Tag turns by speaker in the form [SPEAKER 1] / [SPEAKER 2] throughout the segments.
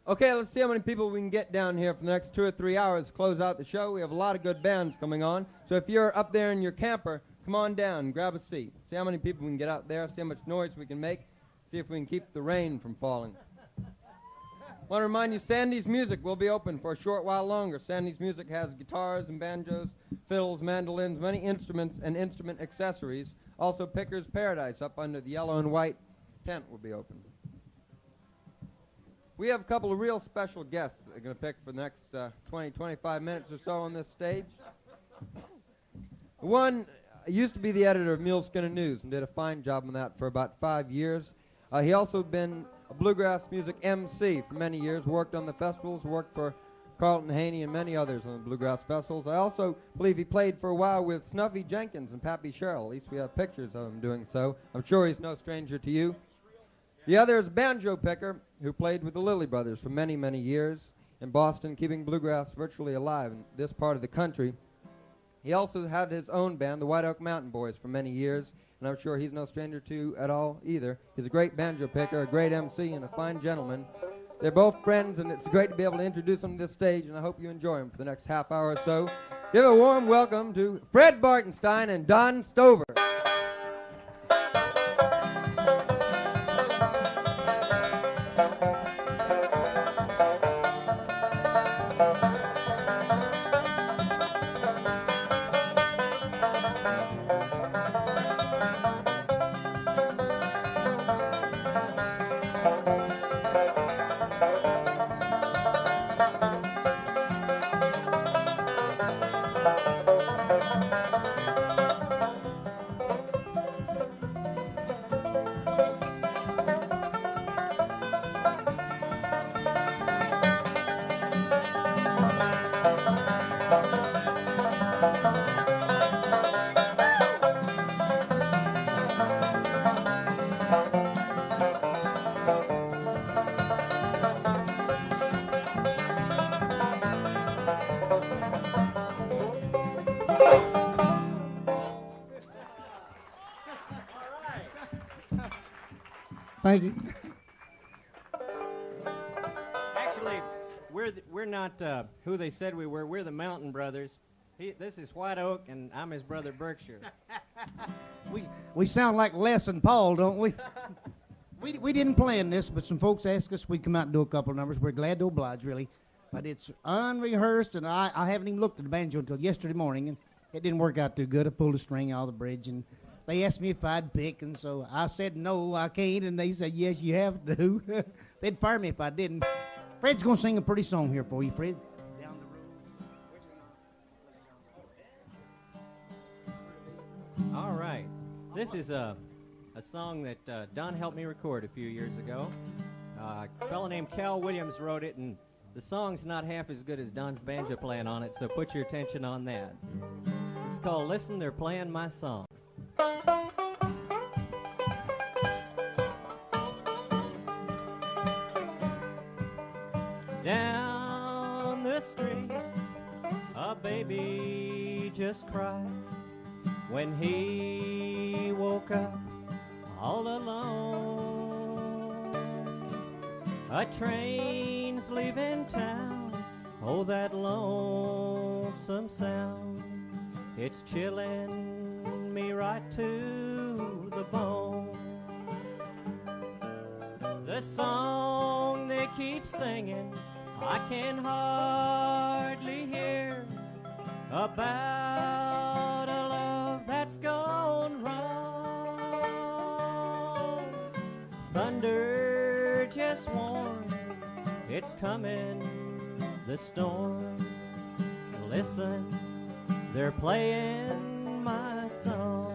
[SPEAKER 1] Okay, let's see how many people we can get down here for the next 2 or 3 hours to close out the show. We have a lot of good bands coming on. So if you're up there in your camper, come on down and grab a seat. See how many people we can get out there, see how much noise we can make, see if we can keep the rain from falling. Want to remind you, Sandy's Music will be open for a short while longer. Sandy's Music has guitars and banjos, fiddles, mandolins, many instruments and instrument accessories. Also, Picker's Paradise up under the yellow and white tent will be open. We have a couple of real special guests that are going to pick for the next 20, 25 minutes or so on this stage. One used to be the editor of Mule Skinner News and did a fine job on that for about 5 years. He also been a bluegrass music MC for many years, worked on the festivals, worked for Carlton Haney and many others on the bluegrass festivals. I also believe he played for a while with Snuffy Jenkins and Pappy Sherrill. At least we have pictures of him doing so. I'm sure he's no stranger to you. The other is a banjo picker who played with the Lilly Brothers for many, many years in Boston, keeping bluegrass virtually alive in this part of the country. He also had his own band, the White Oak Mountain Boys, for many years, and I'm sure he's no stranger to at all either. He's a great banjo picker, a great MC, and a fine gentleman. They're both friends, and it's great to be able to introduce them to this stage, and I hope you enjoy them for the next half hour or so. Give a warm welcome to Fred Bartenstein and Don Stover.
[SPEAKER 2] Thank you.
[SPEAKER 3] Actually, we're not who they said we were. We're the Mountain Brothers. This is White Oak, and I'm his brother Berkshire.
[SPEAKER 2] We sound like Les and Paul, don't we? We didn't plan this, but some folks asked us we'd come out and do a couple of numbers. We're glad to oblige, really. But it's unrehearsed, and I haven't even looked at the banjo until yesterday morning, and it didn't work out too good. I pulled a string out of the bridge, and they asked me if I'd pick, and so I said, no, I can't, and they said, yes, you have to. They'd fire me if I didn't. Fred's going to sing a pretty song here for you, Fred. Down
[SPEAKER 3] the road. All right. This is a song that Don helped me record a few years ago. A fellow named Cal Williams wrote it, and the song's not half as good as Don's banjo playing on it, so put your attention on that. It's called Listen, They're Playing My Song. Down the street, a baby just cried when he woke up all alone. A train's leaving town, oh, that lonesome sound. It's chilling me right to the bone. The song they keep singing I can hardly hear, about a love that's gone wrong. Thunder just warned it's coming, the storm. Listen, they're playing my song.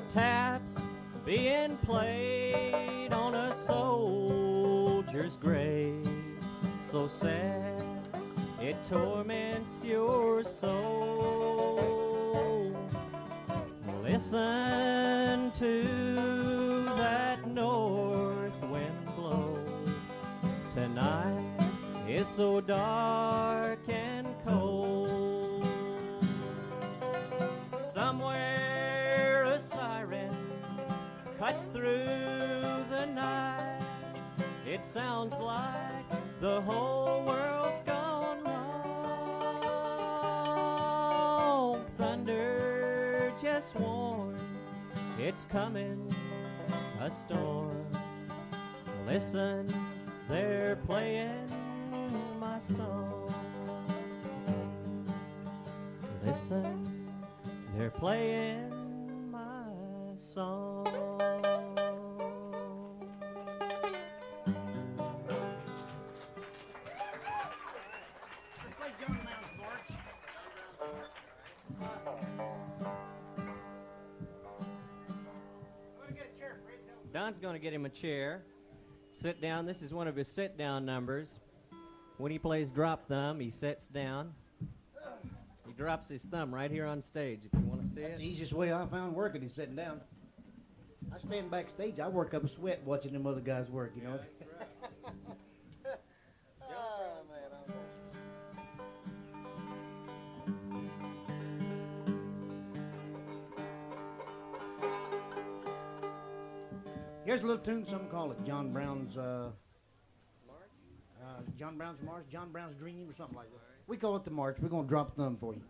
[SPEAKER 3] Taps being played on a soldier's grave. so sad it torments your soul. Listen to that north wind blow. Tonight is so dark and cold. Somewhere a siren cuts through the night. It sounds like the whole world's gone wrong. Thunder just warned it's coming, a storm. Listen, they're playing my song. Listen, they're playing my song. Don's going to get him a chair. Sit down. This is one of his sit-down numbers. When he plays drop thumb, he sits down. He drops his thumb right here on stage, if you want to see
[SPEAKER 2] That's
[SPEAKER 3] it.
[SPEAKER 2] the easiest way I found working is sitting down. I stand backstage, I work up a sweat watching them other guys work, you know. Here's a little tune, some call it John Brown's John Brown's March, John Brown's Dream, or something like that. We call it the March. We're gonna drop a thumb for you.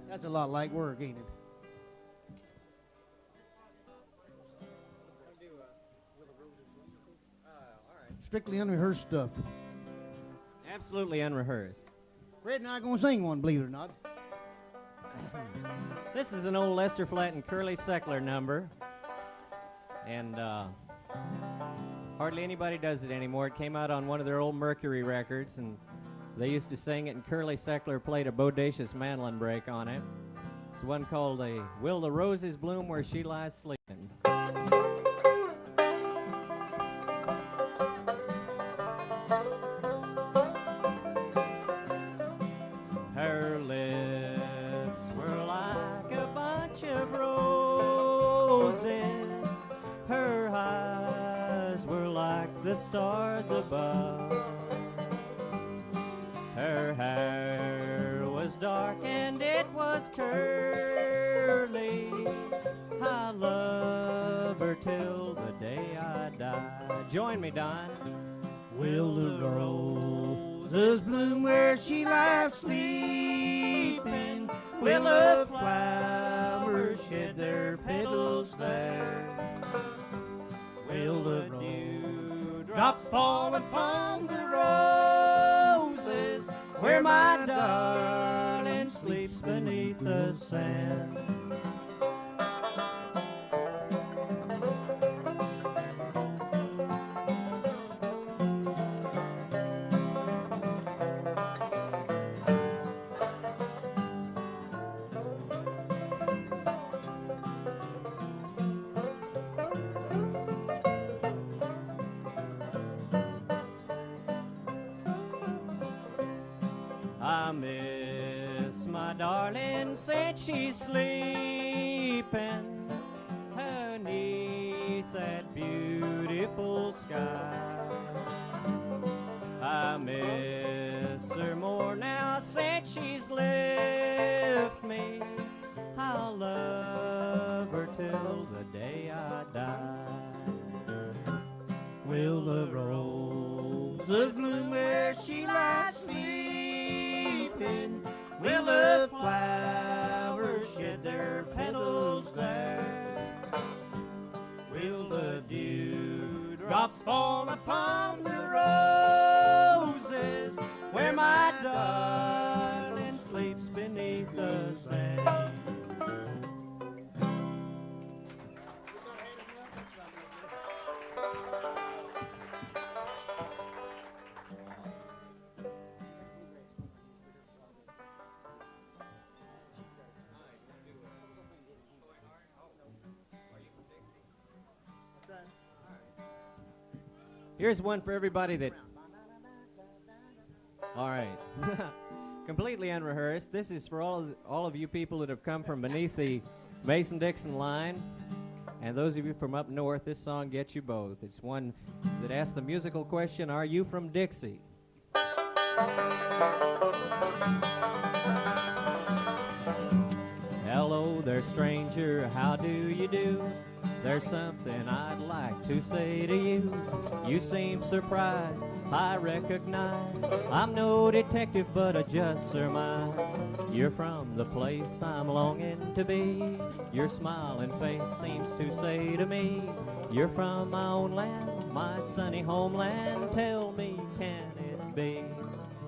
[SPEAKER 2] That's a lot like work, ain't it? Strictly unrehearsed stuff.
[SPEAKER 3] Absolutely unrehearsed.
[SPEAKER 2] Fred and I are going to sing one, believe it or not.
[SPEAKER 3] This is an old Lester Flatt and Curly Seckler number. And hardly anybody does it anymore. It came out on one of their old Mercury records, and they used to sing it, and Curly Seckler played a bodacious mandolin break on it. It's one called Will the Roses Bloom Where She Lies Sleeping. Her lips were like a bunch of roses. Her eyes were like the stars above. Her hair was dark and it was curly. I love love her till the day I die. Join me, Don.
[SPEAKER 2] Will the roses bloom where she lies sleeping? Will the flowers shed their petals there? Will the dewdrops fall upon the roses where my darling sleeps beneath the sand?
[SPEAKER 3] I miss my darling since she's sleeping beneath that beautiful sky. I miss her more now since she's left me. I'll love her till the day I die.
[SPEAKER 2] Will the roses bloom where she lies sleeping? Will the flowers shed their petals there? Will the dewdrops fall upon the roses where my darling sleeps beneath the sand?
[SPEAKER 3] Here's one for everybody that... All right. Completely unrehearsed. This is for all of you people that have come from beneath the Mason-Dixon line. And those of you from up north, this song gets you both. It's one that asks the musical question, are you from Dixie? Hello there, stranger, how do you do? There's something I'd like to say to you. You seem surprised, I recognize I'm no detective, but I just surmise you're from the place I'm longing to be. Your smiling face seems to say to me, you're from my own land, my sunny homeland. Tell me, can it be?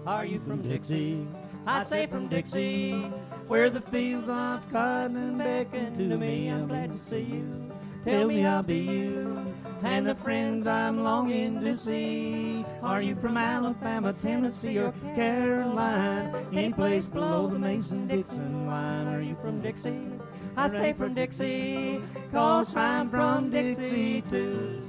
[SPEAKER 3] Are you from Dixie? I say from Dixie, where the fields of cotton beckon to me. I'm glad to see you. Tell me I'll be you and the friends I'm longing to see. Are you from Alabama, Tennessee, or Caroline? Any place below the Mason-Dixon line. Are you from Dixie? I say from Dixie, 'cause I'm from Dixie too.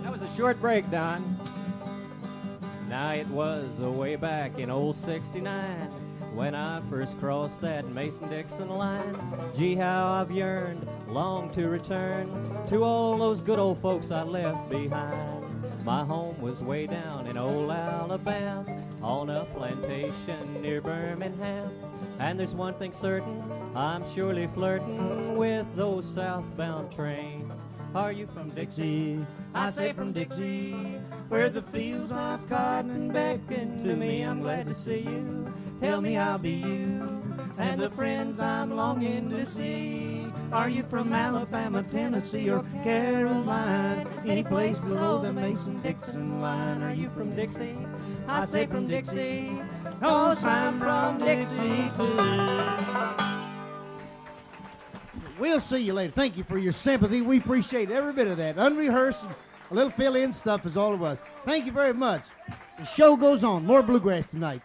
[SPEAKER 3] That was a short break, Don. Now it was way back in old 69 when I first crossed that Mason-Dixon line. Gee, how I've yearned, longed to return to all those good old folks I left behind. My home was way down in old Alabama on a plantation near Birmingham. And there's one thing certain, I'm surely flirting with those southbound trains. Are you from Dixie? I say from Dixie, where the fields of cotton beckon to me. I'm glad to see you. Tell me I'll be you and the friends I'm longing to see. Are you from Alabama, Tennessee, or Caroline? Any place below the Mason-Dixon line. Are you from Dixie? I say from Dixie, 'cause I'm from Dixie too.
[SPEAKER 2] We'll see you later. Thank you for your sympathy. We appreciate every bit of that. Unrehearsed, a little fill-in stuff is all of us. Thank you very much. The show goes on. More bluegrass tonight.